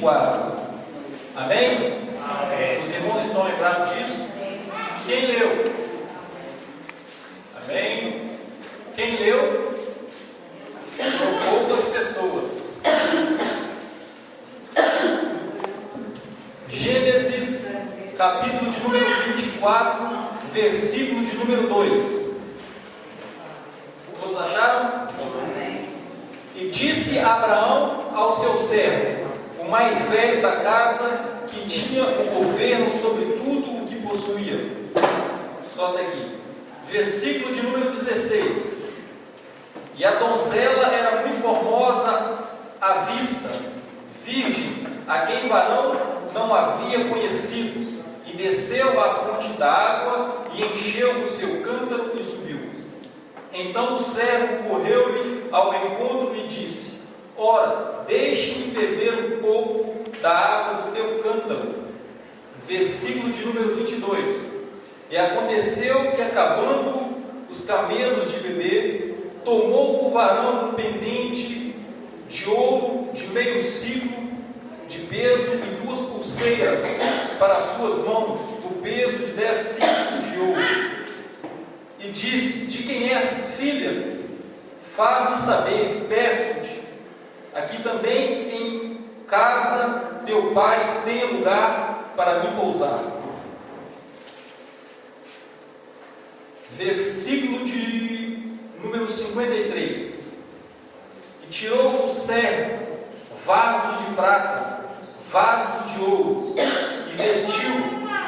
24. Amém? Amém. Os irmãos estão lembrados disso? Quem leu? Amém? Quem leu? Foram poucas pessoas. Gênesis, capítulo de número 24, versículo de número 2. Todos acharam? Amém. E disse Abraão ao seu servo, o mais velho da casa, que tinha o governo sobre tudo o que possuía. Só até aqui. Versículo de número 16. E a donzela era muito formosa à vista, virgem, a quem varão não havia conhecido, e desceu à fonte da água, e encheu o seu cântaro e subiu. Então o servo correu-lhe ao encontro e disse: Ora, deixe-me beber um pouco da água do teu cântaro. Versículo de número 22. E aconteceu que, acabando os camelos de beber, tomou o varão um pendente de ouro de meio ciclo de peso e 2 pulseiras para as suas mãos, do peso de 10 ciclos de ouro. E disse: De quem és, filha? Faz-me saber, peço-te. Aqui também em casa teu pai tenha lugar para me pousar. Versículo de número 53. E tirou o servo vasos de prata, vasos de ouro, e vestiu,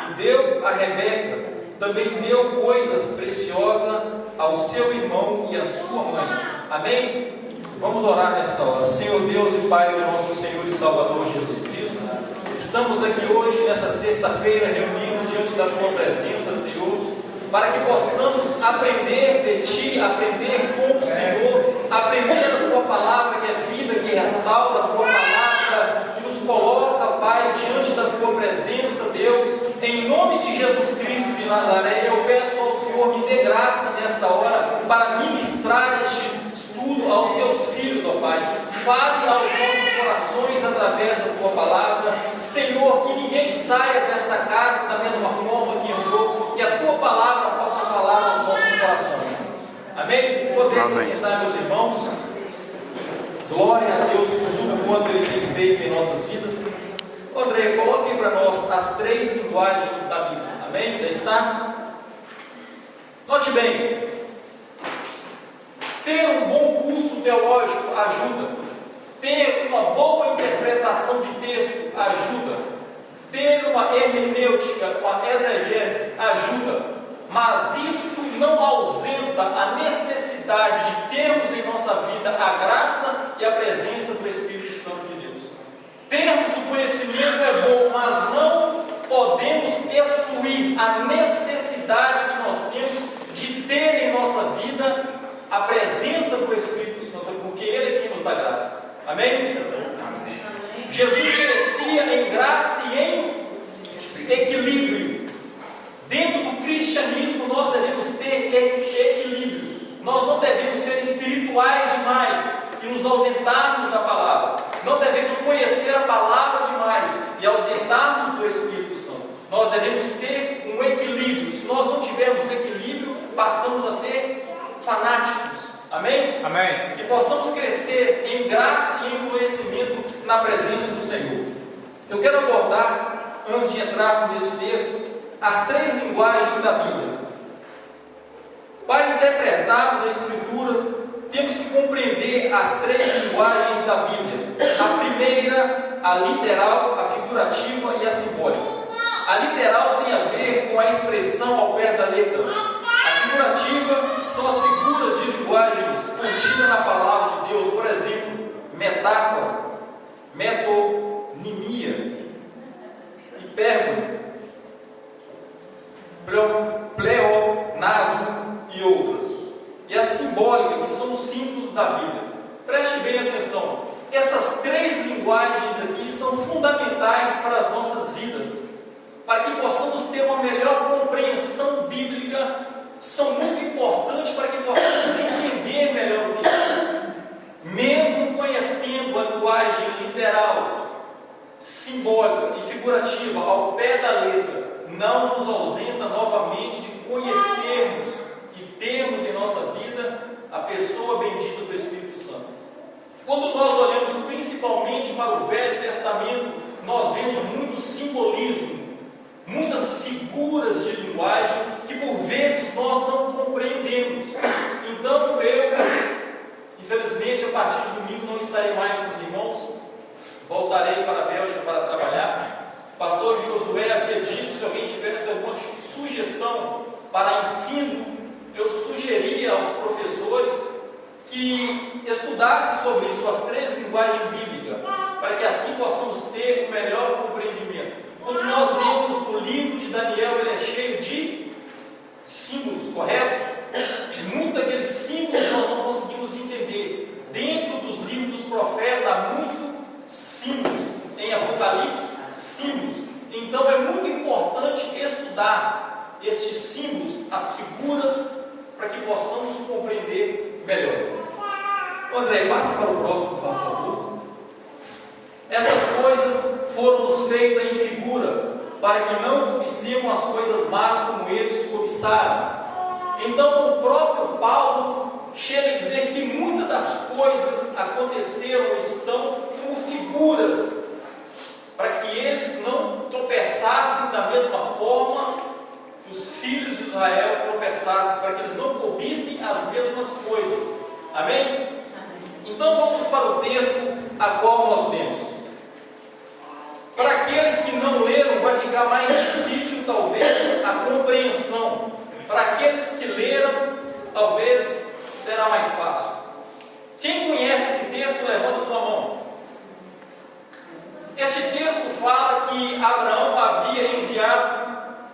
e deu a Rebeca. Também deu coisas preciosas ao seu irmão e à sua mãe. Amém? Vamos orar nessa hora. Senhor Deus e Pai do nosso Senhor e Salvador Jesus Cristo, estamos aqui hoje, nessa sexta-feira, reunidos diante da Tua presença, Senhor, para que possamos aprender de Ti, aprender com o Senhor, aprender a Tua palavra que é vida, que restaura, a Tua palavra que nos coloca, Pai, diante da Tua presença, Deus. Em nome de Jesus Cristo de Nazaré, eu peço ao Senhor, me dê graça nesta hora para ministrar este estudo aos Teus filhos, ó Pai. Fale aos nossos corações através da Tua palavra, Senhor, que ninguém saia desta casa da mesma forma que entrou, que a Tua palavra possa falar aos nossos corações. Amém? Podemos assentar, meus irmãos. Glória a Deus por tudo quanto Ele tem feito em nossas vidas. André, coloque para nós as 3 linguagens da Bíblia. Amém? Já está? Note bem. Ter um bom curso teológico ajuda. Ter uma boa interpretação de texto ajuda. Ter uma hermenêutica, uma exegese ajuda. Mas isto não ausenta a necessidade de termos em nossa vida a graça e a presença do Espírito Santo de Deus. Termos o conhecimento é bom, mas não podemos excluir a necessidade que nós temos de ter em nossa vida a presença do Espírito Santo, porque Ele é quem nos dá graça. Amém? Amém. Jesus crescia em graça e em equilíbrio. Dentro do cristianismo nós devemos ter equilíbrio. Nós não devemos ser espirituais demais e nos ausentarmos da palavra. Não devemos conhecer a palavra demais e ausentarmos do Espírito Santo. Nós devemos ter um equilíbrio. Se nós não tivermos equilíbrio, passamos a ser fanáticos. Amém? Amém. Que possamos crescer em graça e em conhecimento na presença do Senhor. Eu quero abordar, antes de entrar nesse texto, as 3 linguagens da Bíblia. Para interpretarmos a Escritura, temos que compreender as 3 linguagens da Bíblia. A primeira, a literal, a figurativa e a simbólica. A literal tem a ver com a expressão ao pé da letra. A figurativa são as figuras de linguagens contidas na palavra de Deus. Por exemplo, metáfora, metonimia, hipérbole, pleonasmo e outras. E a simbólica, que são os símbolos da Bíblia. Preste bem atenção. Essas 3 linguagens aqui são fundamentais para as nossas vidas, para que possamos ter uma melhor compreensão bíblica. São muito importantes para que possamos entender melhor o texto. Mesmo conhecendo a linguagem literal, simbólica e figurativa, ao pé da letra, não nos ausenta novamente de conhecermos e termos em nossa vida a pessoa bendita do Espírito Santo. Quando nós olhamos principalmente para o Velho Testamento, nós vemos muito simbolismo, muitas figuras de linguagem que por vezes nós não compreendemos. Então infelizmente, a partir de domingo não estarei mais com os irmãos, voltarei para a Bélgica para trabalhar. O pastor Josué havia dito, se alguém tivesse alguma sugestão para ensino, eu sugeria aos professores que estudassem sobre isso, as 3 linguagens bíblicas, para que assim possamos ter um melhor compreendimento. Quando nós vemos o livro de Daniel, ele é cheio de símbolos, correto? Muitos daqueles símbolos nós não conseguimos entender. Dentro dos livros dos profetas há muitos símbolos. Em Apocalipse, símbolos. Então é muito importante estudar estes símbolos, as figuras, para que possamos compreender melhor. André, passe para o próximo, por favor. Essas coisas foram feitas em figura, para que não cobicemos as coisas más como eles cobiçaram. Então o próprio Paulo chega a dizer que muitas das coisas aconteceram ou estão como figuras, para que eles não tropeçassem da mesma forma que os filhos de Israel tropeçassem, para que eles não cobissem as mesmas coisas. Amém? Então vamos para o texto a qual nós lemos. Para aqueles que não leram, vai ficar mais difícil talvez a compreensão. Para aqueles que leram, talvez será mais fácil. Quem conhece esse texto, levanta sua mão. Este texto fala que Abraão havia enviado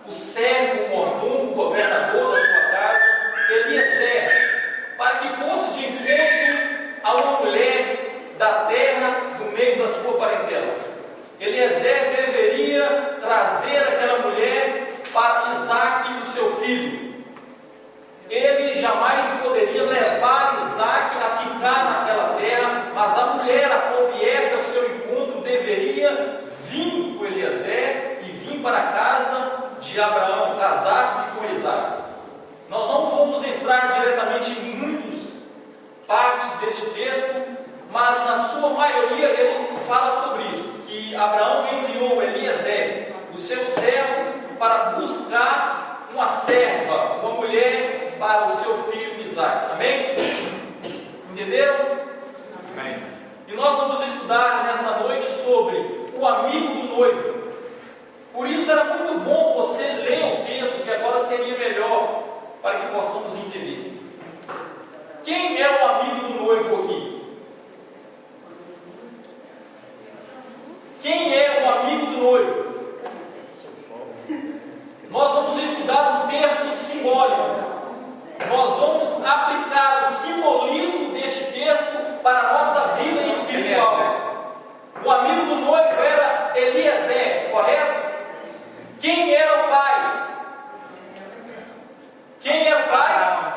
o servo, o mordomo, o governador da sua casa, Eliezer, para que fosse de encontro a uma mulher da terra, do meio da sua parentela. Eliezer deveria trazer aquela mulher para Isaque, o seu filho. Ele jamais poderia levar Isaque a ficar naquela terra, mas a mulher, a qual viesse ao seu encontro, deveria vir com Eliezer e vir para a casa de Abraão, casar-se com Isaque. Nós não vamos entrar diretamente em muitas partes deste texto, mas na sua maioria ele fala sobre isso, que Abraão enviou Eliezer, o seu servo, para buscar uma serva, uma mulher para o seu filho Isaque. Amém? Entenderam? Amém. E nós vamos estudar nessa noite sobre o amigo do noivo. Por isso era muito bom você ler o texto, que agora seria melhor, para que possamos entender. Quem é o amigo do noivo aqui? Quem é o amigo do noivo? Nós vamos estudar um texto simbólico. Nós vamos aplicar o simbolismo deste texto para a nossa vida espiritual. O amigo do noivo era Eliezer, correto? Quem era o pai? Quem era o pai?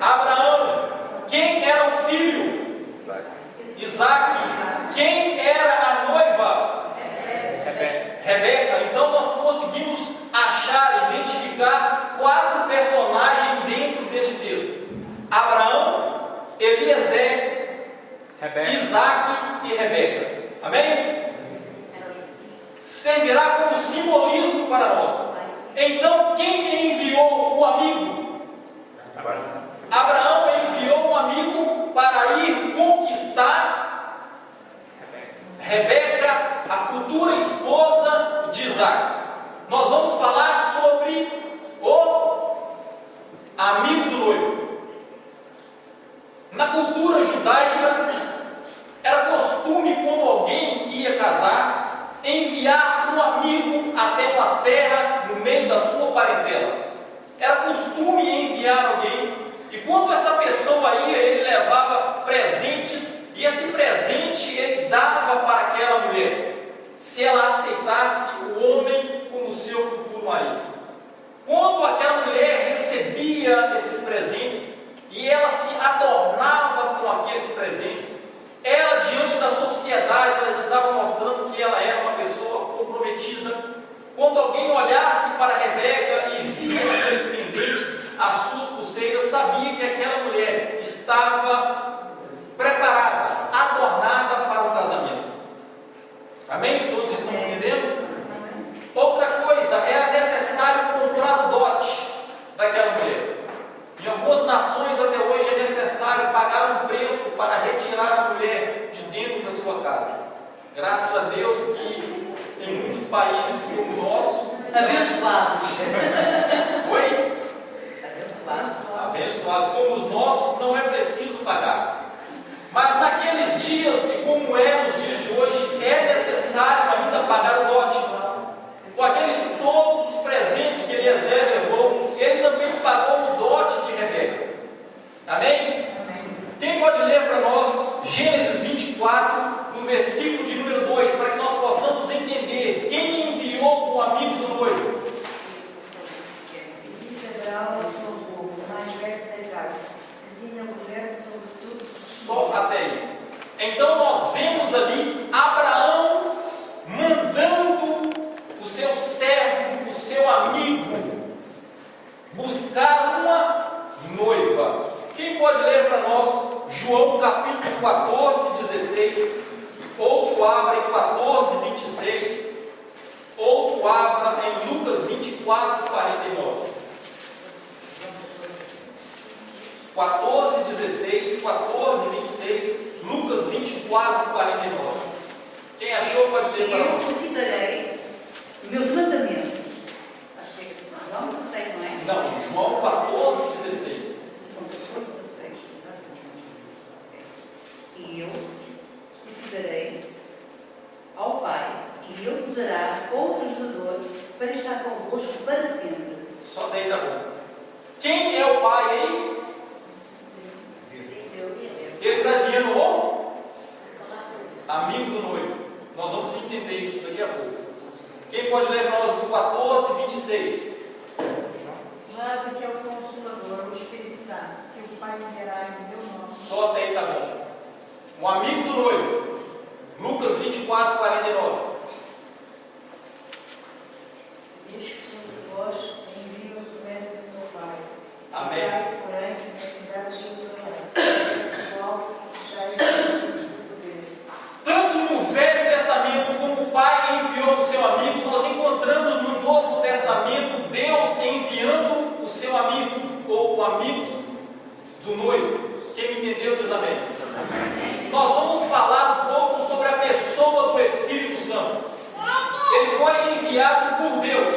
Abraão. Quem era o filho? Isaque. Quem era a noiva? Rebeca. Então nós conseguimos achar, identificar 4 personagens dentro deste texto: Abraão, Eliezer, Isaque e Rebeca. Amém? Servirá como simbolismo para nós. Então quem enviou o amigo? Abraão enviou um amigo para ir conquistar Rebeca, a futura esposa de Isaque. Nós vamos falar sobre o amigo do noivo. Na cultura judaica, era costume, quando alguém ia casar, enviar um amigo até uma terra no meio da sua parentela. Era costume enviar alguém, e quando essa pessoa ia, ele levava presentes, e esse presente ele dava para aquela mulher, se ela aceitasse o homem como seu futuro marido. Quando aquela mulher recebia esses presentes e ela se adornava com aqueles presentes, ela, diante da sociedade, ela estava mostrando que ela era uma pessoa casa, que tinha governo sobre tudo. Só até aí. Então nós vemos ali Abraão mandando o seu servo, o seu amigo, buscar uma noiva. Quem pode ler para nós João capítulo 14, 16? Ou tu abra em 14, 26, ou tu abra em Lucas 24, 49. 14, 16, 14, 26, Lucas 24, 49. Quem achou pode ler para Eu nós. considerei meus mandamentos. Acho que é João 16, não é? Não, João 14, 16. São 16, exatamente. E eu considerei ao Pai, e Ele vos dará outro ajudador para estar convosco para sempre. Só daí tá bom. Quem é o pai aí? Ele está enviando o amigo do noivo. Nós vamos entender isso daqui a pouco. Quem pode ler para nós o 14, 26? Mas aqui é o Consolador, o Espírito Santo, que o Pai enviará em meu nome. Só até aí tá bom. O amigo do noivo. Lucas 24, 49. Eis que sobre vós envio a promessa do meu Pai. Amém. Ficai, porém, na cidade de Jerusalém, do qual sejais cheios do poder. Tanto no Velho Testamento como o Pai enviou o seu amigo, nós encontramos no Novo Testamento Deus enviando o seu amigo ou o amigo do noivo. Quem me entendeu diz amém. Nós vamos falar um pouco sobre a pessoa do Espírito Santo. Ele foi enviado por Deus,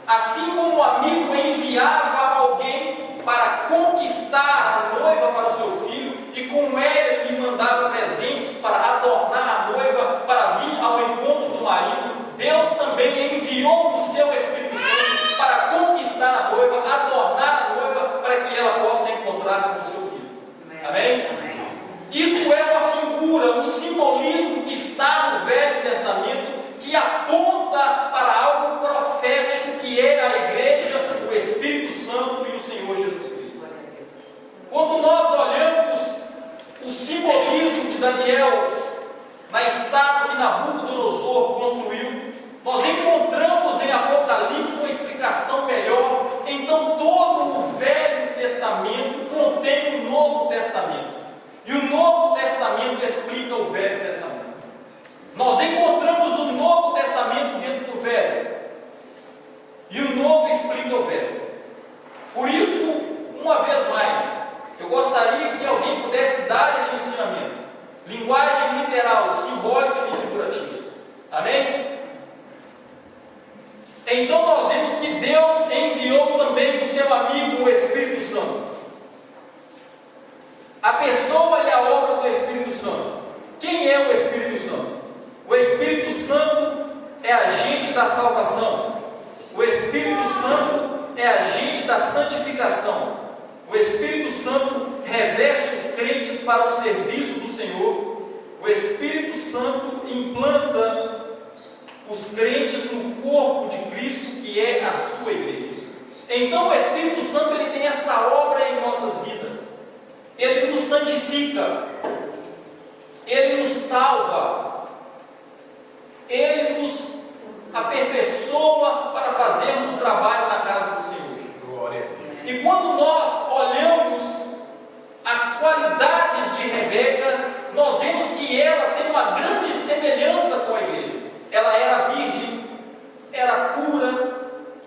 assim como o amigo enviava alguém para conquistar a noiva para o seu filho, e com ele lhe mandava presentes para adornar a noiva, para vir ao encontro do marido. Deus também enviou o seu Espírito Santo para conquistar a noiva, adornar a noiva, para que ela possa encontrar com o seu filho. Amém? Amém. Isso é uma figura, um simbolismo que está no Velho Testamento, que aponta para algo profético, que é a igreja, o Espírito Santo e o Senhor Jesus Cristo. Quando nós olhamos o simbolismo de Daniel na estátua que Nabucodonosor construiu, nós encontramos em Apocalipse uma explicação melhor. Então todo o Velho Testamento contém o Novo Testamento, e o Novo Testamento explica o Velho Testamento. Nós encontramos o Novo Testamento dentro do Velho, e o Novo explica o Velho. Por isso, uma vez mais, eu gostaria que alguém pudesse dar este ensinamento. Linguagem literal, simbólica e figurativa. Amém? Então nós vemos que Deus enviou também o seu amigo, o Espírito Santo. A pessoa e a obra do Espírito Santo. Quem é o Espírito Santo? O Espírito Santo é agente da salvação. O Espírito Santo é agente da santificação. O Espírito Santo reveste os crentes para o serviço do Senhor. O Espírito Santo implanta os crentes no corpo de Cristo, que é a sua igreja. Então o Espírito Santo ele tem essa obra em nossas vidas. Ele nos santifica, ele nos salva, ele nos aperfeiçoa para fazermos o trabalho na casa do Senhor. Glória. E quando nós olhamos as qualidades de Rebeca, nós vemos que ela tem uma grande semelhança com a igreja. Ela era virgem, era pura,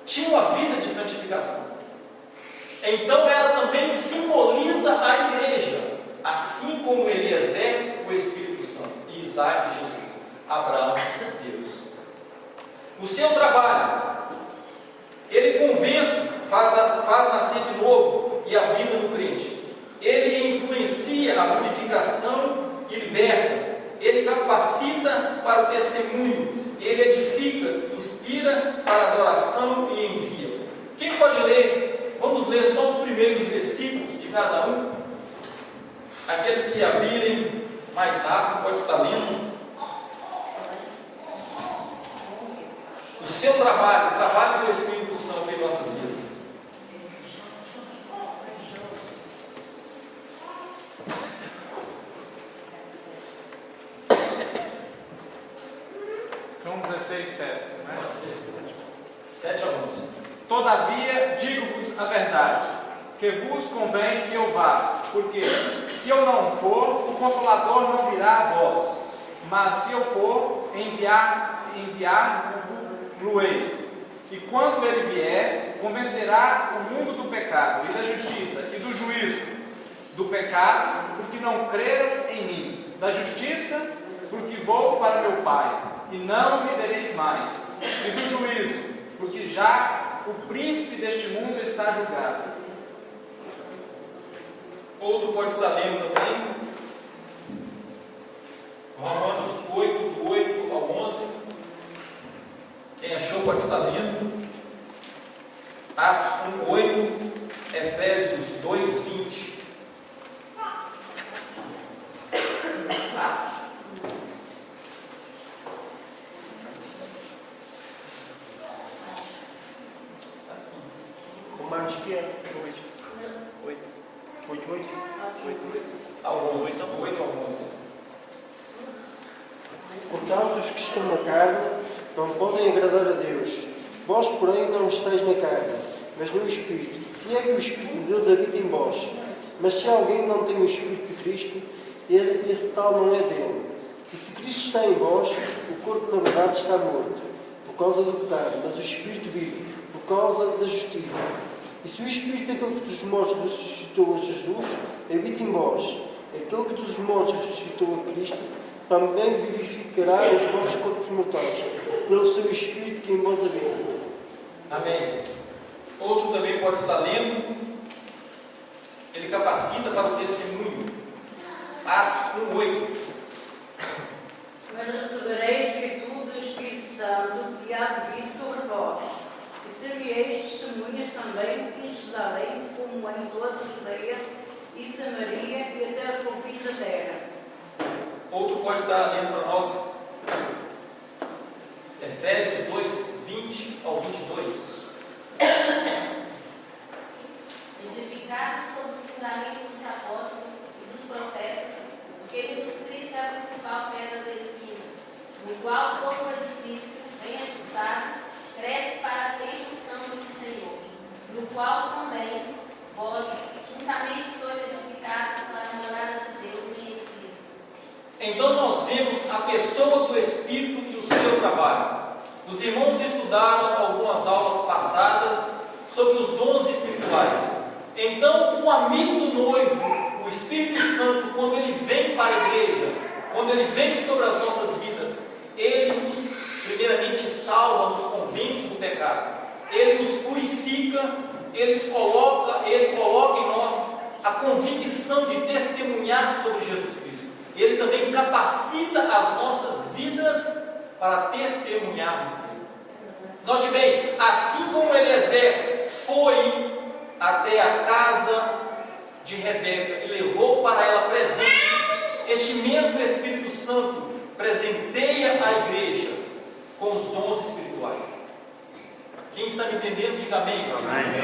tinha uma vida de santificação. Então ela também simboliza a igreja, assim como Eliezer, o Espírito Santo, e Isaac, Jesus, Abraão, Deus. O seu trabalho, ele convence, faz nascer de novo e habita no crente. Ele influencia a purificação e liberta. Ele capacita para o testemunho. Ele edifica, inspira para a adoração e envia. Quem pode ler? Vamos ler só os primeiros versículos de cada um. Aqueles que abrirem mais rápido, pode estar lendo. O seu trabalho, o trabalho do Espírito Santo em nossas vidas. 6, 7. Né? Pode ser. 7 a 11. Todavia, digo-vos a verdade, que vos convém que eu vá, porque se eu não for, o Consolador não virá a vós, mas se eu for, enviar-lo-ei. E quando ele vier, convencerá o mundo do pecado e da justiça e do juízo. Do pecado, porque não creram em mim. Da justiça, porque vou para meu Pai, e não me vereis mais. E do juízo, porque já o príncipe deste mundo está julgado. Outro pode estar lendo também. Romanos 8, do 8 ao 11. Quem achou pode estar lendo. Atos 1, 8. Efésios 2, 20. Atos. Romanos que é? 8. Ao 11. 8 ao 11. Portanto, os que estão na carne não podem agradar a Deus. Vós, porém, não estáis na carne, mas no Espírito. Se é que o Espírito de Deus habita em vós. Mas se alguém não tem o Espírito de Cristo, esse tal não é dele. E se Cristo está em vós, o corpo na verdade está morto, por causa do pecado, mas o Espírito vive, por causa da justiça. E se o Espírito daquele que dos mortos ressuscitou a Jesus habita em vós, aquele que dos mortos ressuscitou a Cristo, também vivificará os vossos corpos mortais, pelo seu Espírito que em vós habita. Amém. Outro também pode estar lendo. Ele capacita para o testemunho. Atos 1, 8. Mas recebereis virtude do Espírito Santo que há de vir sobre vós, e sereis testemunhas também em Jerusalém, como em toda a Judeia e Samaria e até aos confins da terra. Outro pode estar lendo para nós. Efésios 2, 20 ao 22. Edificado sobre o fundamento dos apóstolos e dos profetas, porque Jesus Cristo é a principal pedra da esquina, no qual todo o edifício, bem ajustado, cresce para a construção do Senhor, no qual também vós, juntamente, sois edificados para a morada de Deus em Espírito. Então nós vemos a pessoa do Espírito e o seu trabalho. Os irmãos estudaram algumas aulas passadas sobre os dons espirituais. Então, o amigo do noivo, o Espírito Santo, quando ele vem para a igreja, quando ele vem sobre as nossas vidas, ele nos, primeiramente, salva, nos convence do pecado. Ele nos purifica, ele coloca em nós a convicção de testemunhar sobre Jesus Cristo. Ele também capacita as nossas vidas para testemunharmos dele. Note bem, assim como Eliezer foi até a casa de Rebeca e levou para ela presentes, este mesmo Espírito Santo presenteia a igreja com os dons espirituais. Quem está me entendendo, diga amém. Amém.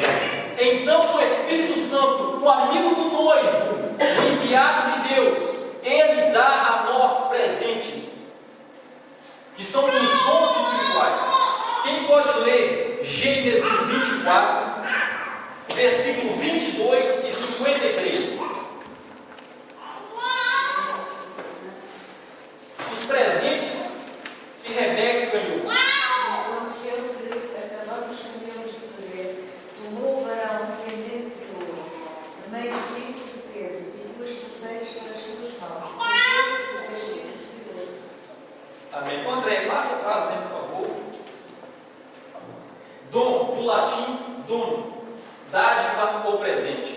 Então o Espírito Santo, o amigo do noivo, o enviado de Deus, ele dá a nós presentes, que são os dons espirituais. Quem pode ler Gênesis 24, versículo 22 e 53? Os presentes que Rebeca ganhou. Aconteceu que, acabando os camelos de colher, tomou o varão pendente de ouro, de meio ciclo de peso, e 2 pulseiras nas suas mãos, com peso de 3 ciclos de ouro. Amém. André, passa a frase aí, por favor. Dom, do latim, dono, dádiva ou presente.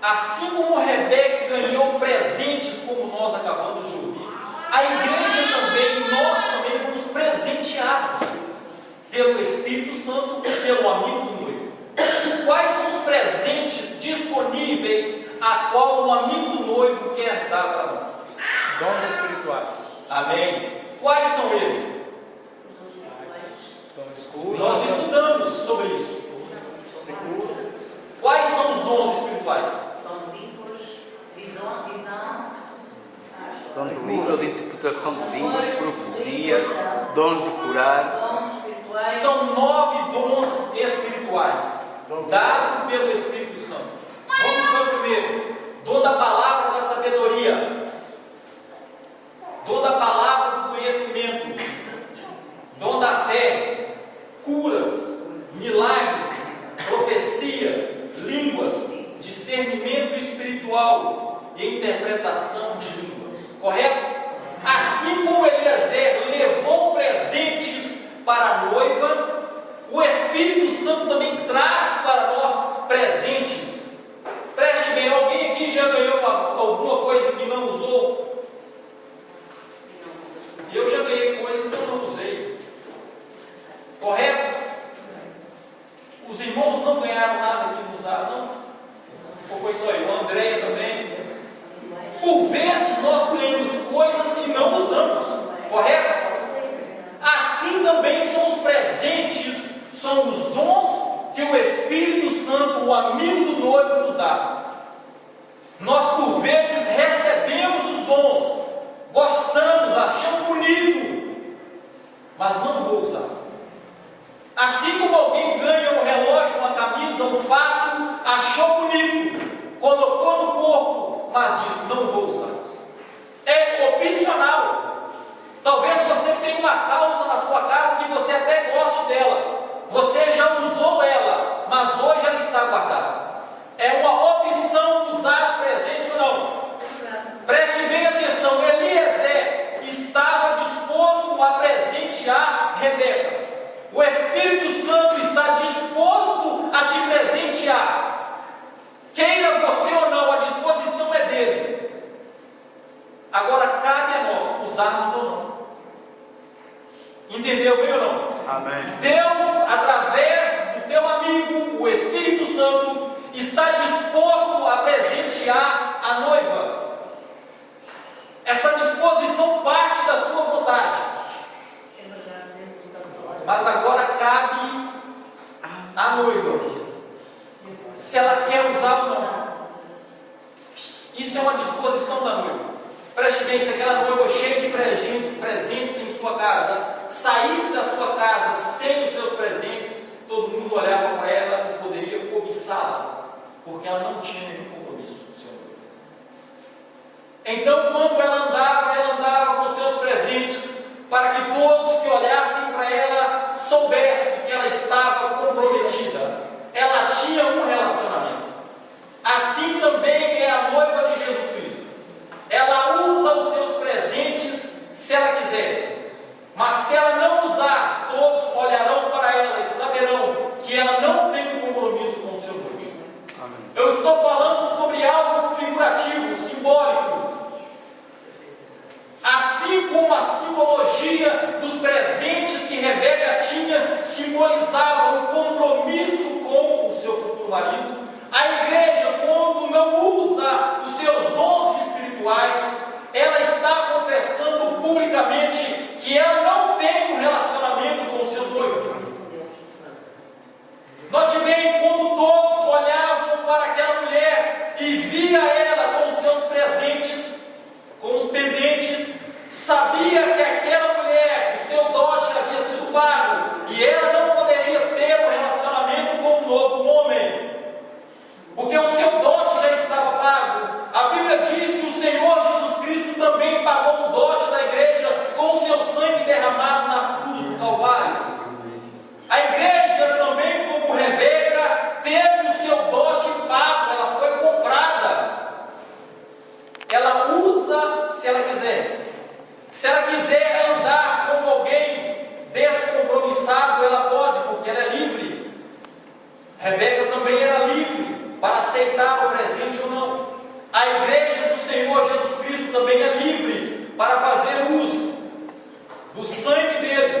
Assim como Rebeca ganhou presentes, como nós acabamos de ouvir, a igreja também, nós também fomos presenteados pelo Espírito Santo e pelo amigo do noivo. Quais são os presentes disponíveis a qual o amigo do noivo quer dar para nós? Dons espirituais. Amém. Quais são eles? Nós estudamos sobre isso. Quais são os dons espirituais? Dom de línguas, visão, Dom de língua, de interpretação de línguas, profecia, dom de curar, dons espirituais, São 9 dons espirituais, dados pelo Espírito Santo. Vamos para o primeiro: dom da palavra da sabedoria, dom da palavra do conhecimento, dom da fé, curas, milagres, profecia, línguas, discernimento espiritual e interpretação de línguas. Correto? Assim como Eliezer levou presentes para a noiva, o Espírito Santo também traz para nós presentes. Preste bem, alguém aqui já ganhou alguma coisa que não usou? Eu já ganhei coisas que eu não usei. Correto? Os irmãos não ganharam nada que não usaram, não? Ou foi só eu? A Andréia também? Por vezes nós ganhamos coisas que não usamos. Correto? Assim também são os presentes, são os dons que o Espírito Santo, o amigo do noivo, nos dá. Nós por vezes recebemos os dons, gostamos, achamos bonito, mas não vou usar. Assim como alguém ganha um relógio, uma camisa, um fato, achou bonito, colocou no corpo, mas diz: não vou usar. É opcional. Talvez você tenha uma calça na sua casa que você até goste dela, você já usou ela, mas hoje ela está guardada. É uma opção usar o presente ou não. Preste bem atenção: Eliezer estava disposto a presentear Rebeca. O Espírito Santo está disposto a te presentear. Queira você ou não, a disposição é dele. Agora cabe a nós usarmos ou não. Entendeu bem ou não? amém, Deus, através do teu amigo, o Espírito Santo, está disposto a presentear a noiva. Essa disposição parte da sua vontade. Mas agora cabe à noiva se ela quer usar ou não. Isso é uma disposição da noiva. Preste bem: se aquela noiva cheia de presentes em sua casa saísse da sua casa sem os seus presentes, todo mundo olhava para ela e poderia cobiçá-la, porque ela não tinha nenhum compromisso com o seu noivo. Então, quando ela andava com seus presentes, para que todos que olhassem para ela soubessem que ela estava comprometida. Ela tinha um relacionamento. Assim também é a noiva de Jesus Cristo. Ela usa os seus presentes se ela quiser. Mas se ela não usar, todos olharão para ela e saberão que ela não tem um compromisso com o seu noivo. Eu estou falando sobre algo figurativo, simbólico. Assim como a simbologia dos presentes que Rebeca tinha simbolizava um compromisso com o seu futuro marido, a igreja, quando não usa os seus dons espirituais, ela está confessando publicamente que ela não tem um relacionamento com o seu noivo. Note bem, quando todos olhavam para aquela mulher e via ela com os seus presentes, com os pendentes, sabia que aquela mulher, o seu dote havia sido pago e ela não poderia ter um relacionamento com um novo homem, porque o seu dote já estava pago. A Bíblia diz que o Senhor Jesus Cristo também pagou o dote da igreja com o seu sangue derramado na cruz do Calvário. A igreja também, como Rebeca, teve o seu dote pago, ela foi comprada. Ela usa se ela quiser. Se ela quiser andar como alguém descompromissado, ela pode, porque ela é livre. Rebeca também era livre para aceitar o presente ou não. A igreja do Senhor Jesus Cristo também é livre para fazer uso do sangue dele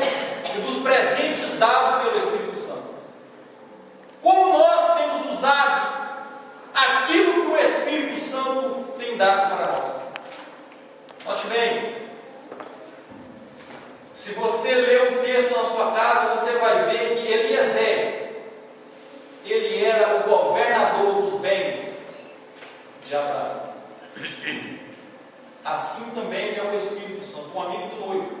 e dos presentes dados pelo Espírito Santo. Como nós temos usado aquilo que o Espírito Santo tem dado para nós? Note bem, se você ler um texto na sua casa, você vai ver que Eliezer, ele era o governador dos bens de Abraão. Assim também é o Espírito Santo, um amigo do noivo.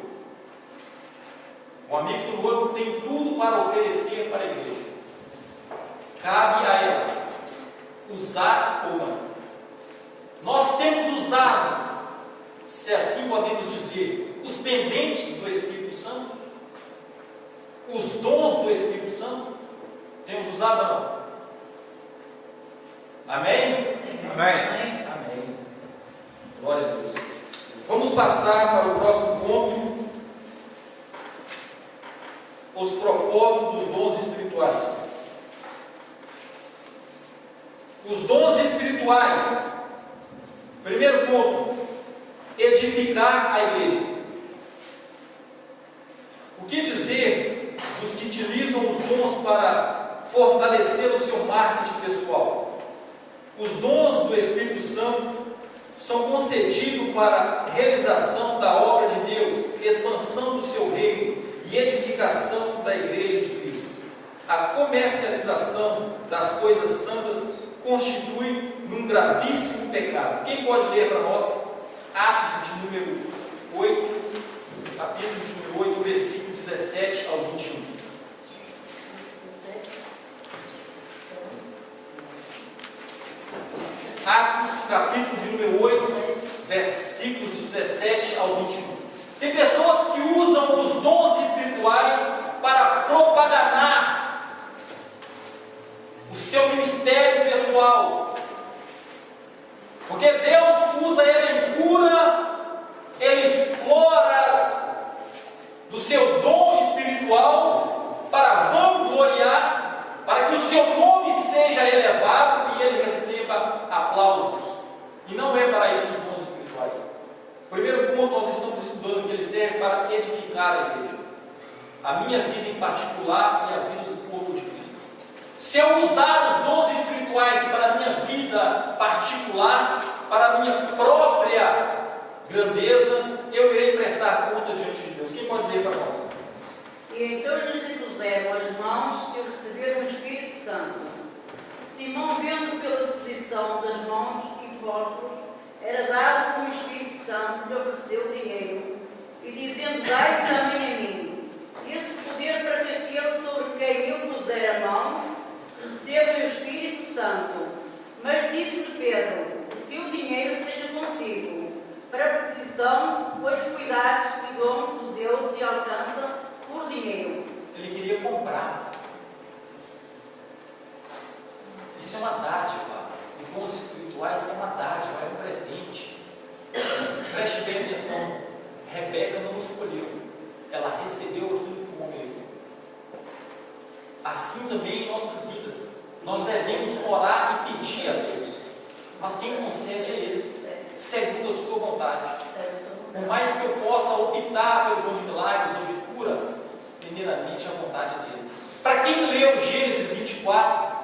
O amigo do noivo tem tudo para oferecer para a igreja. Cabe a ela usar ou não. Nós temos usado, se assim podemos dizer, os pendentes do Espírito Santo, os dons do Espírito Santo. Temos usado ou não? Amém? Amém. Amém. Glória a Deus. Vamos passar para o próximo ponto. Os propósitos dos dons espirituais. Os dons espirituais. Primeiro ponto: edificar a igreja. O que dizer dos que utilizam os dons para fortalecer o seu marketing pessoal? Os dons do Espírito Santo são concedidos para a realização da obra de Deus, expansão do seu reino e edificação da igreja de Cristo. A comercialização das coisas santas constitui um gravíssimo pecado. Quem pode ler para nós Atos de número 8, capítulo de número 8, versículo 17 ao 21. Atos, capítulo de número 8, versículos 17 ao 21. Tem pessoas que usam os dons espirituais para propagar o seu ministério pessoal. Porque Deus usa ele em cura, ele explora do seu dom espiritual para vangloriar, para que o seu nome seja elevado e ele receba aplausos. E não é para isso os dons espirituais. Primeiro ponto, nós estamos estudando que ele serve para edificar a igreja. A minha vida em particular e a vida do povo de Cristo. Se eu usar os dons espirituais para a minha vida particular, para a minha própria grandeza, eu irei prestar conta diante de Deus. Quem pode ler para nós? E então lhes impuseram as mãos e receberam o Espírito Santo. Simão, vendo pela exposição das mãos impostos, era dado com o Espírito Santo, lhe ofereceu dinheiro, e dizendo: dai também a mim esse poder para que aquele sobre quem eu puser a mão receba o Espírito Santo. Mas disse-lhe Pedro: o teu dinheiro seja contigo, para a petição, pois cuidados e dom de Deus te alcança por dinheiro. Ele queria comprar. Isso é uma dádiva. Os dons espirituais é uma dádiva, é um presente. Preste bem atenção. Rebeca não escolheu. Ela recebeu aquilo que o homem levou. Assim também em nossas vidas. Nós devemos orar e pedir a Deus. Mas quem concede é Ele, segundo a sua vontade. Por mais que eu possa optar pelo dom de milagres ou de cura, primeiramente a vontade dele. Para quem leu Gênesis 24,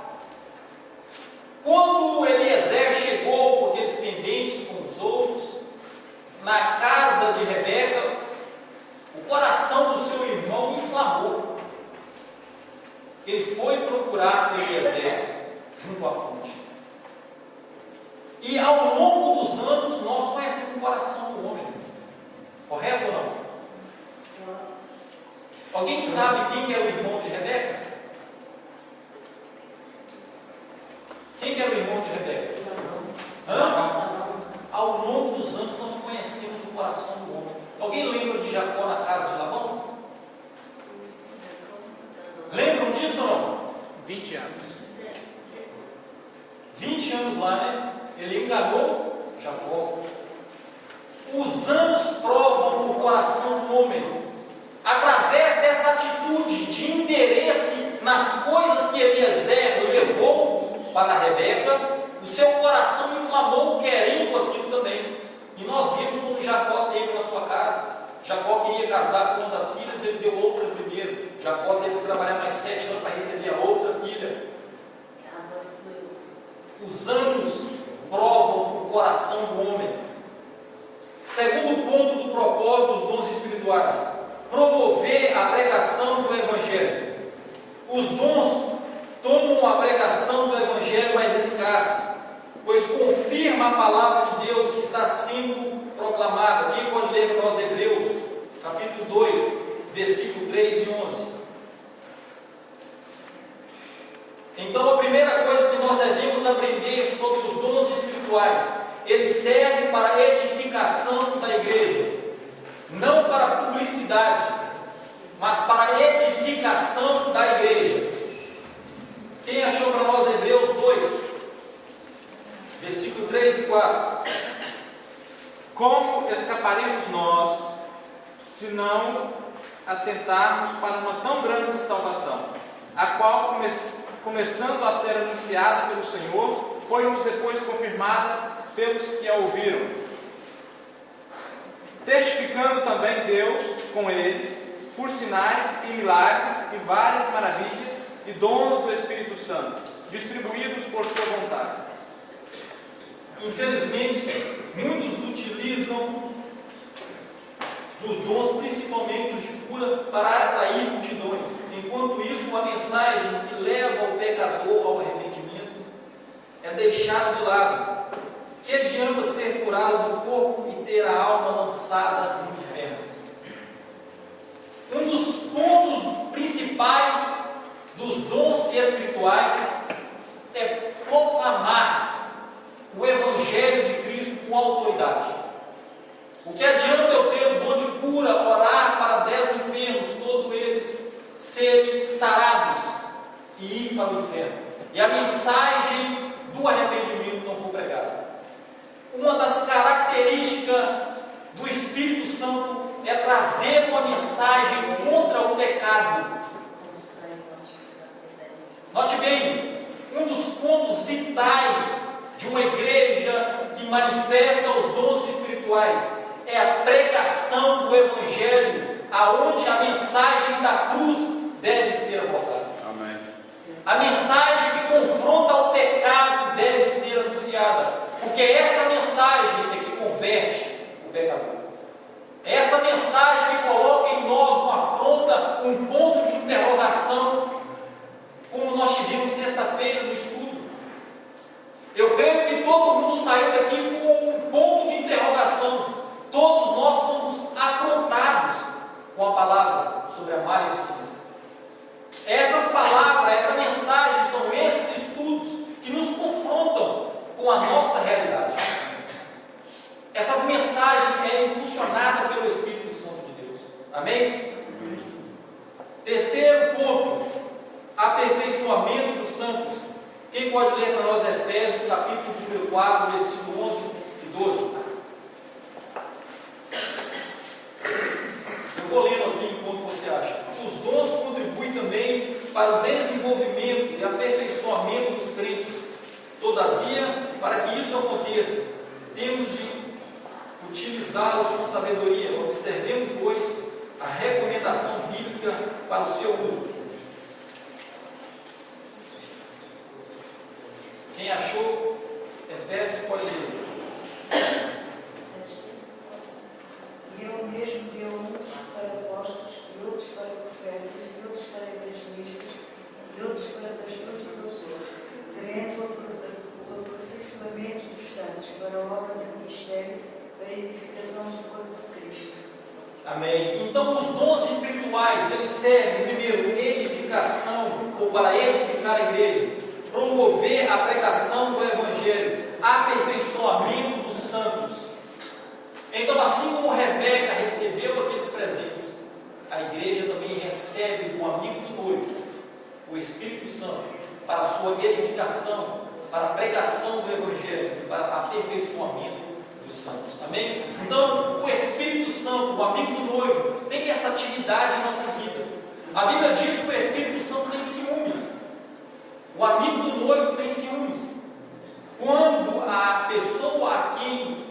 quando Eliezer chegou com aqueles pendentes com os outros, na casa de Rebeca, o coração do seu irmão inflamou. Ele foi procurar Eliezer junto à fonte. E ao longo dos anos, nós conhecemos o coração do homem. Correto ou não? Alguém sabe quem que era o irmão de Rebeca? Quem que era o irmão de Rebeca? Ao longo dos anos nós conhecemos o coração do homem. Alguém lembra de Jacó na casa de Labão? Lembram disso ou não? 20 anos. 20 anos lá, né? Ele enganou Jacó. Os anos provam o coração do homem. Através dessa atitude de interesse nas coisas que Eliezer levou para Rebeca, o seu coração inflamou querendo aquilo também. E nós vimos como Jacó teve na sua casa. Jacó queria casar com uma das filhas, ele deu outra primeiro. Jacó teve que trabalhar mais 7 anos para receber a outra filha. Os anos provam o coração do homem. Segundo ponto do propósito dos dons espirituais: promover a pregação do Evangelho. Os dons tornam a pregação do Evangelho mais eficaz, pois confirma a palavra de Deus que está sendo proclamada. Quem pode ler para nós Hebreus, capítulo 2, versículo 3? 3 e 11. Então, a primeira coisa que nós devemos aprender sobre os dons espirituais, eles servem para a edificação da igreja, não para publicidade, mas para a edificação da igreja. Quem achou para nós Hebreus 2, versículo 3 e 4? Como escaparemos nós, se não atentarmos para uma tão grande salvação, a qual, começando a ser anunciada pelo Senhor, foi-nos depois confirmada pelos que a ouviram, testificando também Deus com eles, por sinais e milagres e várias maravilhas e dons do Espírito Santo, distribuídos por sua vontade. Infelizmente, muitos utilizam dos dons, principalmente os de cura, para atrair multidões. Enquanto isso, a mensagem que leva o pecador ao arrependimento é deixada de lado. Que adianta ser curado do corpo e ter a alma lançada no inferno? Um dos pontos principais dos dons espirituais é proclamar o Evangelho de Cristo com autoridade. O que adianta eu ter o dom de cura, orar para 10 enfermos, todos eles serem sarados e ir para o inferno, e a mensagem do arrependimento não for pregada? Uma das características do Espírito Santo é trazer uma mensagem contra o pecado. Note bem, um dos pontos vitais de uma igreja que manifesta os dons espirituais é a pregação do Evangelho, aonde a mensagem da cruz deve ser abordada. Amém. A mensagem que confronta o pecado deve ser anunciada, porque essa mensagem é que converte o pecador. É essa mensagem que coloca em nós uma afronta, um ponto de interrogação, como nós tivemos sexta-feira no estudo. Eu creio que todo mundo saiu daqui com um ponto de interrogação. Todos nós somos afrontados com a palavra sobre a maledicência. Essas palavras, essa mensagem, são esses estudos que nos confrontam com a nossa realidade. Essas mensagens é impulsionada pelo Espírito Santo de Deus. Amém? Terceiro ponto, aperfeiçoamento dos santos. Quem pode ler para nós Efésios, capítulo número 4, versículo 11 e 12? Eu vou lendo aqui enquanto você acha. Os dons contribuem também para o desenvolvimento e aperfeiçoamento dos crentes. Todavia, para que isso aconteça, temos de utilizá-los com sabedoria. Observemos, pois, a recomendação bíblica para o seu uso. Quem achou Efésios pode ler. E eu mesmo deu uns para apóstolos, e outros para profetas, e outros para evangelistas, e outros para pastores e doutores, querendo o aperfeiçoamento dos santos, para a obra do ministério, para a edificação do corpo de Cristo. Amém. Então, os dons espirituais, eles servem, primeiro, edificação, ou para edificar a igreja, promover a pregação do Evangelho, aperfeiçoamento dos santos. Então, assim como Rebeca recebeu aqueles presentes, a igreja também recebe do amigo do noivo, o Espírito Santo, para a sua edificação, para a pregação do Evangelho, para o aperfeiçoamento dos santos. Amém? Então, o Espírito Santo, o amigo do noivo, tem essa atividade em nossas vidas. A Bíblia diz que o Espírito Santo tem ciúmes. O amigo do noivo tem ciúmes. Quando a pessoa a quem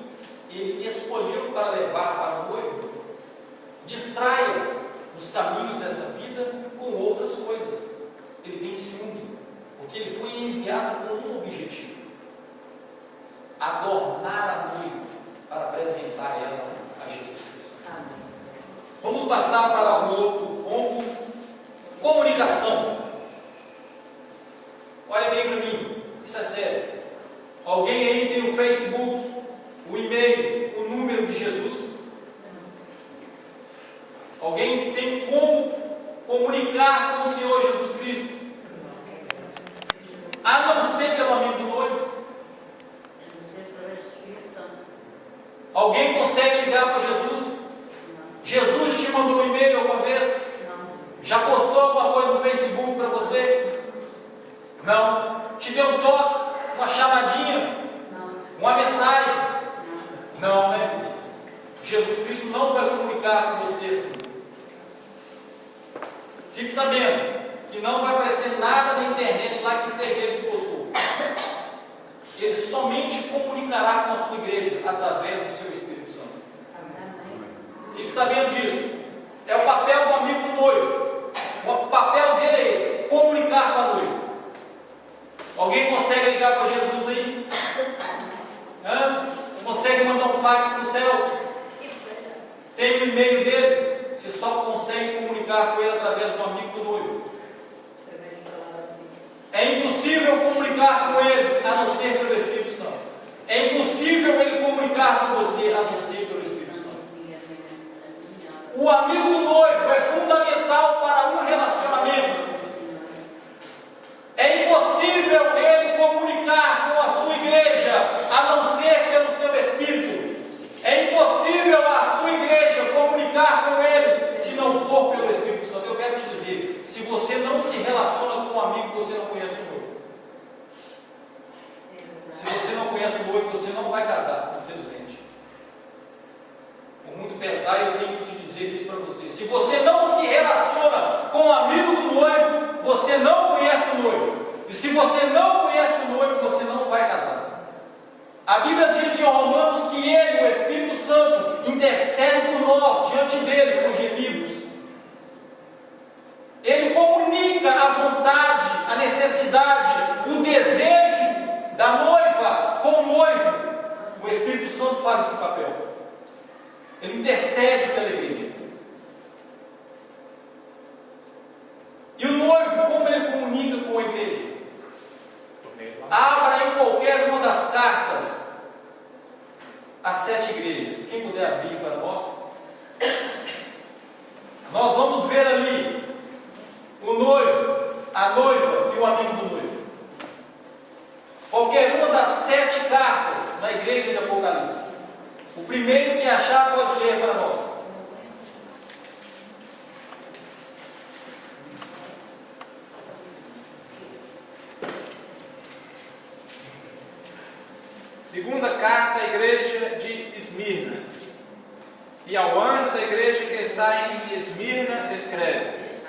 ele escolheu para levar para o noivo distraia os caminhos dessa vida com outras coisas, ele tem ciúme, porque ele foi enviado com um objetivo: adornar a noiva para apresentar ela a Jesus Cristo. Vamos passar para um outro ponto: comunicação. Olha bem para mim, isso é sério. Alguém aí tem o Facebook, o e-mail, o número de Jesus? Alguém tem como ligar para Jesus? Jesus já te mandou um e-mail alguma vez? Já postou alguma coisa no Facebook para você? Não. Te deu um toque? Uma chamadinha? Uma mensagem? Não, né? Jesus Cristo não vai comunicar com você assim. Fique sabendo que não vai aparecer nada na internet lá que seja ele que postou. Ele somente comunicará com a sua igreja através do seu Espírito Santo. Fique sabendo disso. É o papel do amigo do noivo. O papel dele é esse: comunicar com a noiva. Alguém consegue ligar para Jesus aí? Consegue mandar um fax para o céu? Tem o e-mail dele? Você só consegue comunicar com ele através do amigo do noivo. É impossível comunicar com ele a não ser pelo Espírito Santo. É impossível ele comunicar com você a não ser pelo Espírito Santo. O amigo do noivo é fundamental para um relacionamento. É impossível ele comunicar com a sua igreja a não ser pelo seu Espírito. É impossível a sua igreja comunicar com ele se não for pelo Espírito Santo. Eu quero te dizer, se você não se relaciona com um amigo, você não conhece o noivo. Se você não conhece o noivo, você não vai casar, infelizmente. Por muito pesar, eu tenho que te dizer isso para você. Se você não se relaciona com o amigo do noivo, você não conhece o noivo. E se você não conhece o noivo, você não vai casar. A Bíblia diz em Romanos que ele, o Espírito Santo, intercede por nós diante dele com gemidos. Ele comunica a vontade, a necessidade, o desejo da noiva com o noivo. O Espírito Santo faz esse papel. Ele intercede pela igreja. E o noivo, como ele comunica com a igreja? Abra em qualquer uma das cartas as 7 igrejas. Quem puder abrir para nós. Nós vamos ver ali o noivo, a noiva e o amigo do noivo. Qualquer uma das 7 cartas da igreja de Apocalipse. O primeiro que achar pode ler para nós. Segunda carta à igreja de Esmirna. E ao anjo da igreja que está em Esmirna escreve: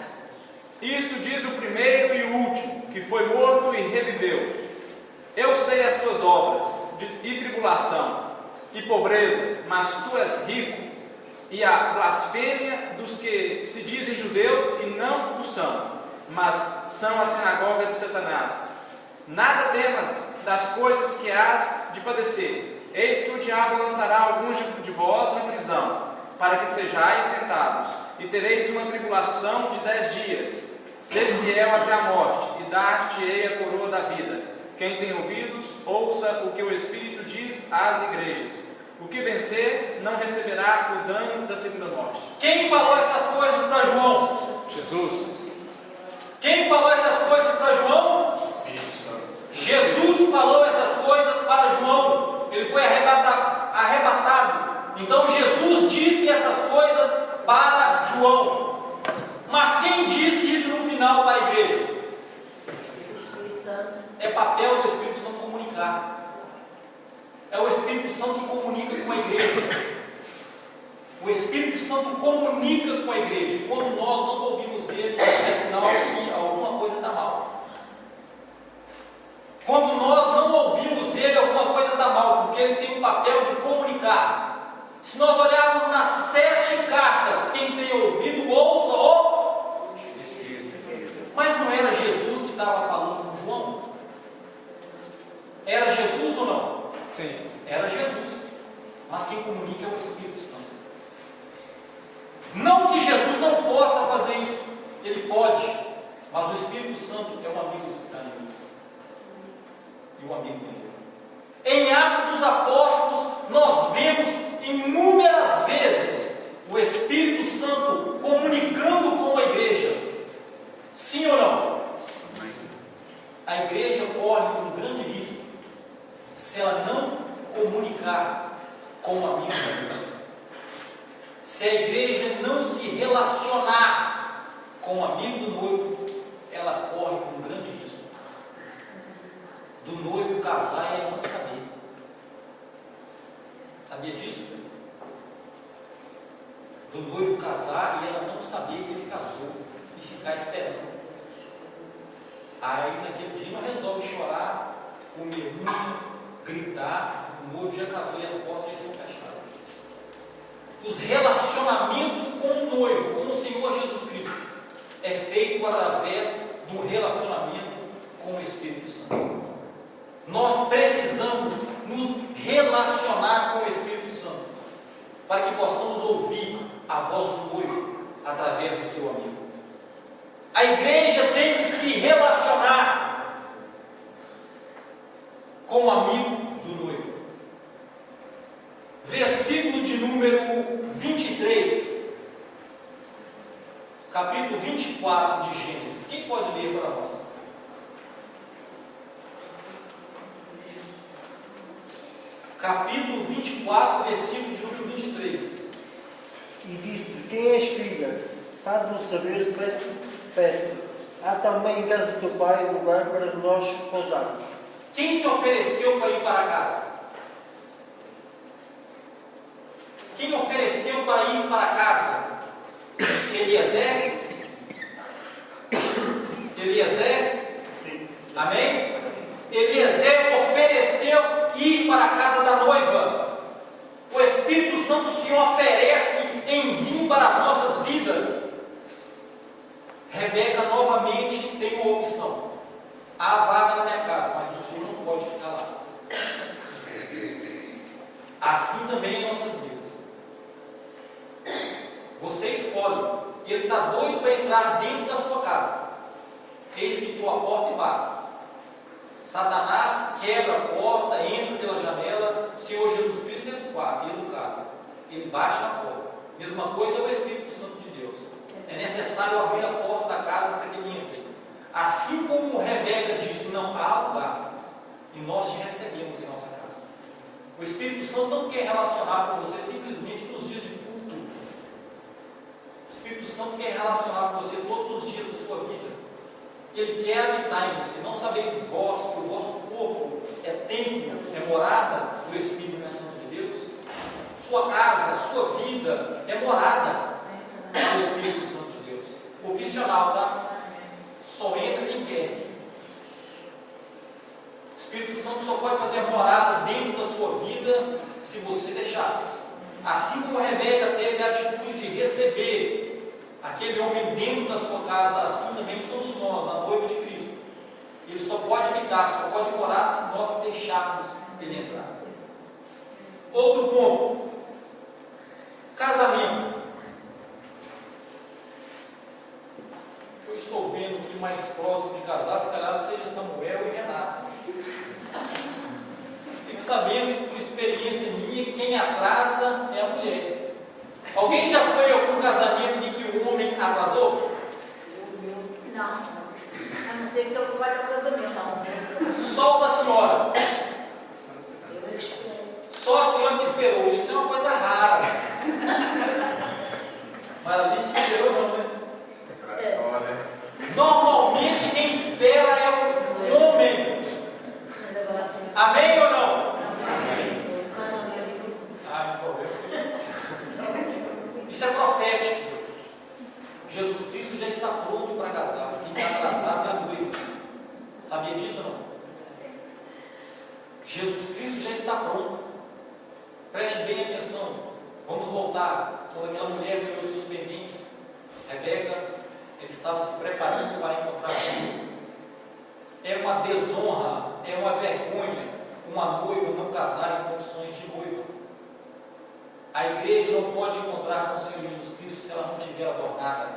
Isto diz o primeiro e o último, que foi morto e reviveu. Eu sei as tuas obras, e tribulação, e pobreza, mas tu és rico, e a blasfêmia dos que se dizem judeus e não o são, mas são a sinagoga de Satanás. Nada temas das coisas que hás de padecer. Eis que o diabo lançará alguns de vós na prisão, para que sejais tentados, e tereis uma tribulação de 10 dias. Ser fiel até a morte, e dar-te-ei a coroa da vida. Quem tem ouvidos, ouça o que o Espírito diz às igrejas. O que vencer não receberá o dano da segunda morte. Quem falou essas coisas para João? Jesus. Quem falou essas coisas para João? Jesus falou essas coisas para João. Ele foi arrebatado. Então Jesus disse essas coisas para João. Mas quem disse isso no final para a igreja? É papel do Espírito Santo comunicar. É o Espírito Santo que comunica com a igreja. O Espírito Santo comunica com a igreja. Quando nós não ouvimos ele, é sinal que alguma coisa está mal. Quando nós não ouvimos ele, alguma coisa está mal, porque ele tem o papel de comunicar. Se nós olharmos nas 7 cartas, quem tem ouvido, ouça o Espírito. Mas não era Jesus que estava falando com João? Era Jesus ou não? Sim. Era Jesus. Mas quem comunica é o Espírito Santo. Não que Jesus não possa fazer isso. Ele pode. Mas o Espírito Santo é um amigo do caminho. E um amigo do noivo. Em Atos dos Apóstolos, nós vemos inúmeras vezes o Espírito Santo comunicando com a igreja. Sim ou não? A igreja corre um grande risco se ela não comunicar com o amigo do noivo. Se a igreja não se relacionar com o amigo do noivo, ela corre um grande risco do noivo casar e ela não saber. Sabia disso? Do noivo casar e ela não saber que ele casou e ficar esperando. Aí naquele dia não resolve chorar, comer muito, gritar, o noivo já casou e as portas já estão fechadas. Os relacionamentos com o noivo, com o Senhor Jesus Cristo, é feito através do relacionamento com o Espírito Santo. Nós precisamos nos relacionar com o Espírito Santo para que possamos ouvir a voz do noivo através do seu amigo. A igreja tem que se relacionar com o amigo do noivo. Versículo de número 23, capítulo 24 de Gênesis. Quem pode ler para nós? Capítulo 24, versículo de número 23. E disse: Quem és, filha? Faz-me saber, peço-te. Há também em casa do teu pai um lugar para nós pousarmos. Quem se ofereceu para ir para casa? Quem ofereceu para ir para casa? Eliezer? Eliezer? Sim. Amém? Eliezer ofereceu ir para a casa da noiva. O Espírito Santo se oferece em vir para as nossas vidas. Rebeca novamente tem uma opção. Há vaga na minha casa, mas o senhor não pode ficar lá. Assim também em nossas vidas. Você escolhe. Ele está doido para entrar dentro da sua casa. Eis que estou à porta e bato. Satanás quebra a porta, entra pela janela. O Senhor Jesus Cristo é educado. Ele bate na porta. Mesma coisa é o Espírito Santo de Deus. É necessário abrir a porta da casa para que ele entre. Assim como Rebeca disse: não há lugar, e nós te recebemos em nossa casa. O Espírito Santo não quer relacionar com você simplesmente nos dias de culto. O Espírito Santo quer relacionar com você todos os dias da sua vida. Ele quer habitar em você. Não sabeis vós que o vosso corpo é templo, é morada do Espírito Santo de Deus? Sua casa, sua vida é morada do Espírito Santo de Deus. Opcional, tá? Só entra quem quer. O Espírito Santo só pode fazer morada dentro da sua vida se você deixar. Assim como Rebeca teve a atitude de receber aquele homem dentro da sua casa, assim também somos nós, a noiva de Cristo. Ele só pode habitar, só pode morar se nós deixarmos ele entrar. Outro ponto: casamento. Eu estou vendo que mais próximo de casar, se calhar seja Samuel e Renata. Fique sabendo que, por experiência minha, quem atrasa é a mulher. Alguém já foi a algum casamento de que o homem atrasou? Não. A não ser que eu vá ao casamento. Não. Solta a senhora. Eu esperei. Só a senhora que esperou. Isso é uma coisa rara. Mas a Alice esperou não, né? Normalmente quem espera é o homem. Amém ou não? Ah, não problema. Isso é profético. Jesus Cristo já está pronto para casar. Quem está atrasado é a noiva. Sabia disso ou não? Jesus Cristo já está pronto. Preste bem atenção. Vamos voltar. Quando aquela mulher ganhou seus pendentes, Rebeca, ele estava se preparando para encontrar Jesus. É uma desonra, é uma vergonha uma noiva não casar em condições de noiva. A igreja não pode encontrar com o Senhor Jesus Cristo se ela não estiver adornada.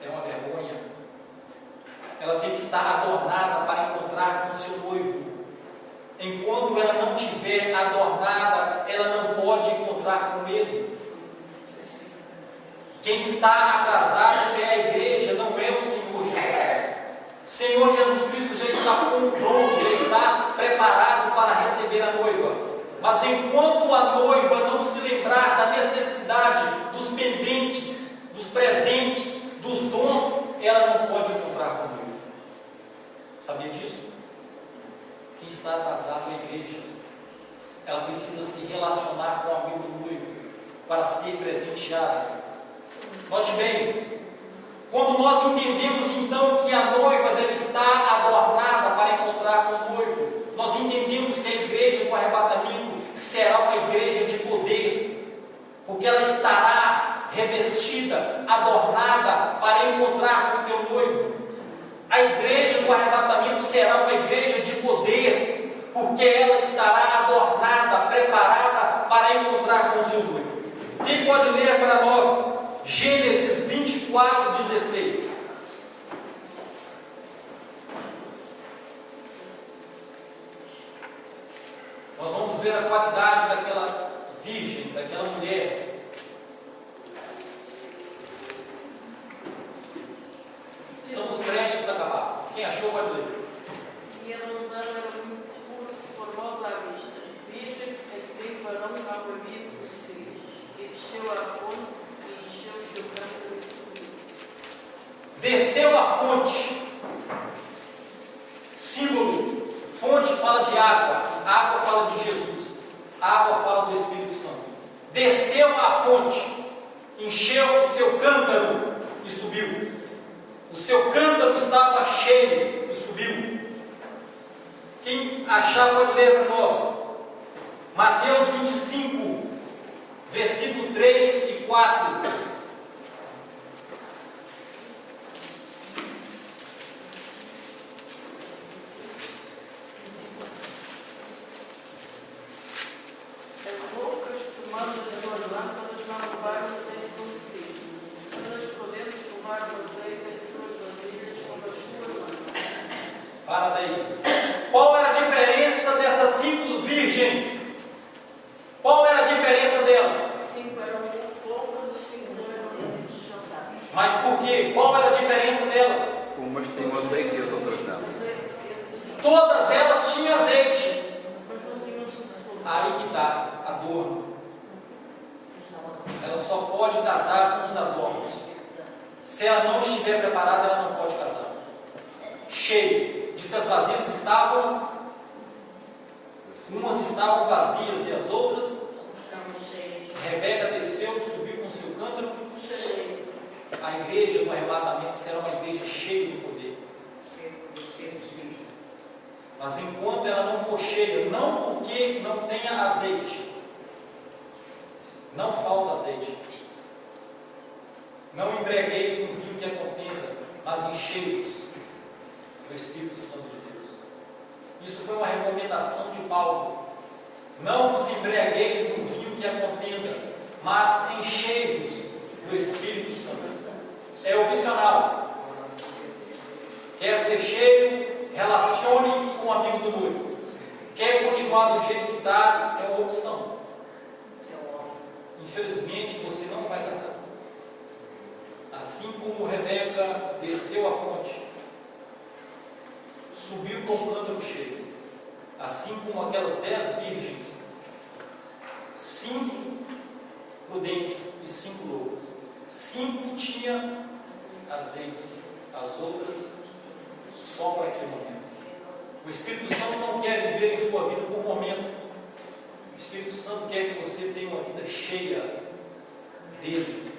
É uma vergonha. Ela tem que estar adornada para encontrar com o seu noivo. Enquanto ela não estiver adornada, ela não pode encontrar com ele. Quem está atrasado é a igreja, não é o Senhor Jesus Cristo. O Senhor Jesus Cristo já está pronto, já está preparado para receber a noiva. Mas enquanto a noiva não se lembrar da necessidade está atrasado na igreja. Ela precisa se relacionar com o amigo do noivo para ser presenteada. Note bem, quando nós entendemos então que a noiva deve estar adornada para encontrar com o noivo, nós entendemos que a igreja com arrebatamento será uma igreja de poder, porque ela estará revestida, adornada para encontrar com o teu noivo. A igreja do arrebatamento será uma igreja de poder, porque ela estará adornada, preparada para encontrar com o seu noivo. Quem pode ler para nós Gênesis 24:16? Nós vamos ver a qualidade daquela virgem, daquela mulher. Estamos prestes a acabar. Quem achou pode ler. E a donzela era muito formosa à vista, virgem, e veio varão ao ouvido dos filhos, e desceu à fonte e encheu o seu cântaro de subiu. Desceu a fonte. Símbolo. Fonte fala de água. Água fala de Jesus. Água fala do Espírito Santo. Desceu a fonte. Encheu o seu cântaro e subiu. O seu cântaro estava cheio e subiu. Quem achar pode ler para nós. Mateus 25, versículo 3 e 4. As roupas tomadas das suas lâmpadas não levaram azeite consigo. Nós podemos tomar o azeite em suas vasilhas com as suas lâmpadas. Para daí. Qual era a diferença dessas 5 virgens? Qual era a diferença delas? 5 eram poucas e 5 eram muitos. Mas por quê? Qual era a diferença delas? Umas tinham azeite e as outras não. Todas elas tinham azeite. Mas não tinham suficiente. Aí que está a dor. Ela só pode casar com os adornos. Se ela não estiver preparada, ela não pode casar. Cheio. Diz que as vasilhas estavam, umas estavam vazias e as outras. Rebeca desceu, subiu com seu cântaro. A igreja no arrebatamento será uma igreja cheia de poder. Mas enquanto ela não for cheia, não porque não tenha azeite, não falta azeite. Não embriagueis no vinho que é contenda, mas enchei-vos do Espírito Santo de Deus. Isso foi uma recomendação de Paulo. Não vos embriagueis no vinho que é contenda, mas enchei-vos do Espírito Santo. É opcional. Quer ser cheio, relacione com o amigo do noivo. Quer continuar do jeito que está, é uma opção. Infelizmente você não vai casar. Assim como Rebeca desceu a fonte, subiu com o cântaro cheio, assim como aquelas 10 virgens, 5 prudentes e 5 loucas. 5 tinham azeites, as outras só para aquele momento. O Espírito Santo não quer viver em sua vida por momento. O Espírito Santo quer que você tenha uma vida cheia dele.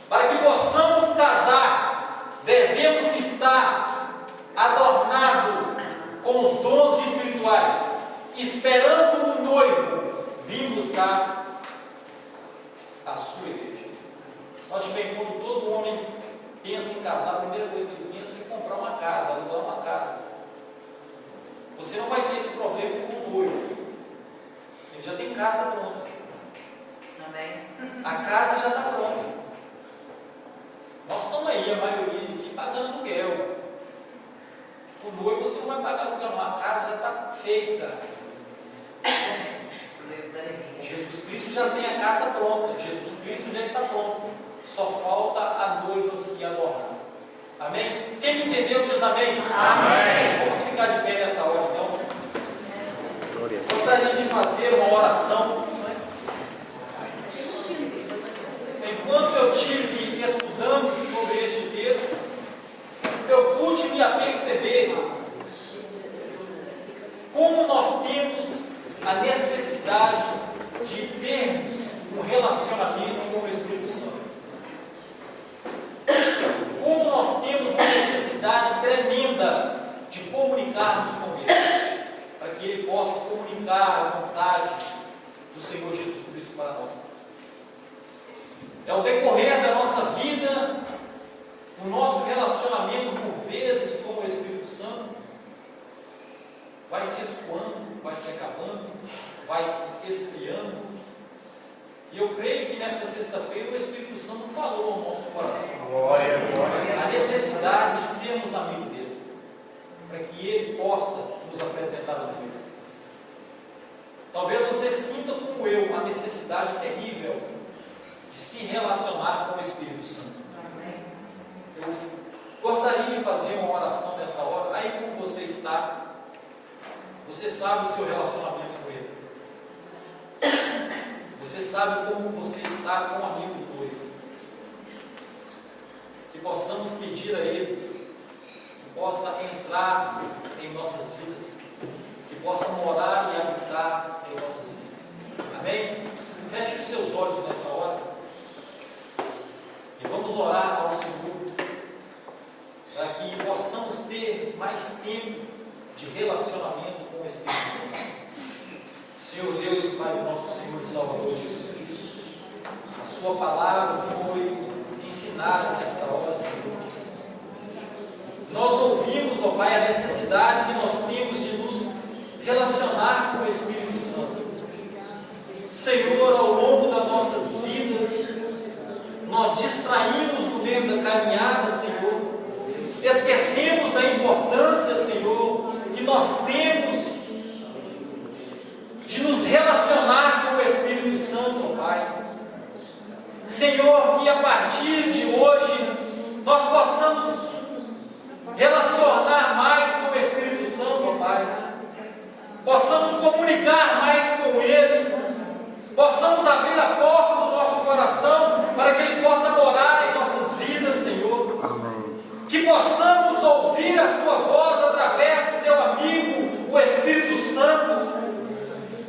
Para que possamos casar, devemos estar adornados com os dons espirituais, esperando o noivo vir buscar a sua igreja. Note bem, quando todo homem pensa em casar, a primeira coisa que ele pensa é em comprar uma casa, alugar uma casa. Você não vai ter esse problema com o noivo. Ele já tem casa pronta. Amém? A casa já está pronta. Nós estamos aí, a maioria aqui, pagando aluguel. O noivo você não vai pagar aluguel, uma casa já está feita. Jesus Cristo já tem a casa pronta, Jesus Cristo já está pronto. Só falta a noiva se adornar. Amém? Quem entendeu diz amém? Amém. Vamos ficar de pé nessa hora então. Gostaria de fazer uma oração. Enquanto eu estive estudando sobre este texto, eu pude me aperceber comunicarmos com Ele, para que Ele possa comunicar a vontade do Senhor Jesus Cristo para nós. É o decorrer da nossa vida, o nosso relacionamento, por vezes, com o Espírito Santo, vai se escoando, vai se acabando, vai se esfriando. E eu creio que nessa sexta-feira o Espírito Santo falou ao nosso coração a necessidade de sermos amigos dele, para que ele possa nos apresentar o Deus. Talvez você sinta como eu a necessidade terrível de se relacionar com o Espírito Santo. Eu gostaria de fazer uma oração nesta hora. Aí como você está, você sabe o seu relacionamento com Ele. Você sabe como você está com o amigo do noivo. Que possamos pedir a Ele que possa entrar em nossas vidas, que possa morar e habitar em nossas vidas. Amém? Feche os seus olhos nessa hora e vamos orar ao Senhor para que possamos ter mais tempo de relacionamento com o Espírito Santo. Senhor Deus e Pai do nosso Senhor e Salvador Jesus Cristo, a Sua palavra foi ensinada nesta hora, Senhor. Nós ouvimos, ó Pai, a necessidade que nós temos de nos relacionar com o Espírito Santo. Senhor, ao longo das nossas vidas, nós distraímos no meio da caminhada, Senhor, esquecemos da importância, Senhor, que nós temos de nos relacionar com o Espírito Santo, ó Pai. Senhor, que a partir de hoje nós possamos relacionar mais com o Espírito Santo, ó Pai. Possamos comunicar mais com Ele, possamos abrir a porta do nosso coração para que Ele possa morar em nossas vidas, Senhor. Amém. Que possamos ouvir a Sua voz através do Teu amigo, o Espírito Santo.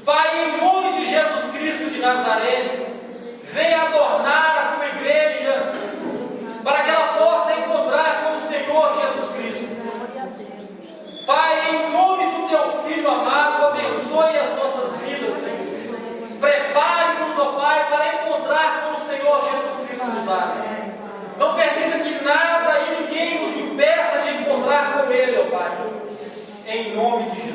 Pai, em nome de Jesus Cristo de Nazaré, venha adornar a Tua igreja, para que ela possa encontrar com o Senhor Jesus Cristo. Pai, em nome do Teu Filho amado, abençoe as nossas vidas, Senhor. Prepare-nos, ó Pai, para encontrar com o Senhor Jesus Cristo nos ares. Não permita que nada e ninguém nos impeça de encontrar com Ele, ó Pai. Em nome de Jesus.